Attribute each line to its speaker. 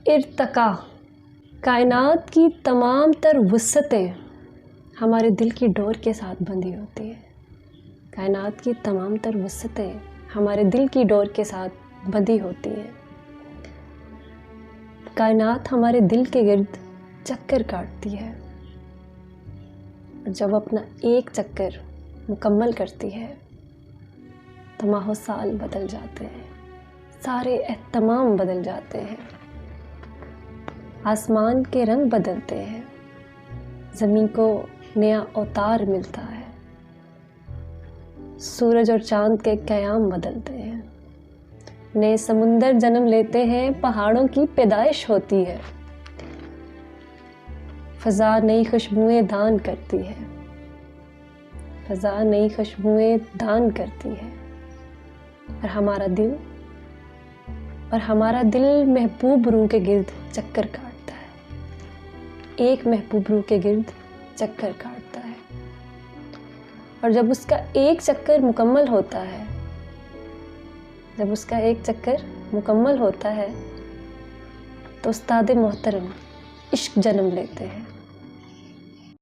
Speaker 1: ارتقا، کائنات کی تمام تر وسعتیں ہمارے دل کی ڈور کے ساتھ بندھی ہوتی ہیں. کائنات کی تمام تر وسعتیں ہمارے دل کی ڈور کے ساتھ بندھی ہوتی ہیں. کائنات ہمارے دل کے گرد چکر کاٹتی ہے، اور جب اپنا ایک چکر مکمل کرتی ہے تو ماہ و سال بدل جاتے ہیں، سارے اہتمام بدل جاتے ہیں، آسمان کے رنگ بدلتے ہیں، زمین کو نیا اوتار ملتا ہے، سورج اور چاند کے قیام بدلتے ہیں، نئے سمندر جنم لیتے ہیں، پہاڑوں کی پیدائش ہوتی ہے، فضا نئی خوشبوئیں دان کرتی ہے، فضا نئی خوشبوئیں دان کرتی ہے، اور ہمارا دل محبوب روح کے گرد چکر کاٹتا ہے، ایک محبوب روح کے گرد چکر کاٹتا ہے. اور جب اس کا ایک چکر مکمل ہوتا ہے تو استاد محترم عشق جنم لیتے ہیں.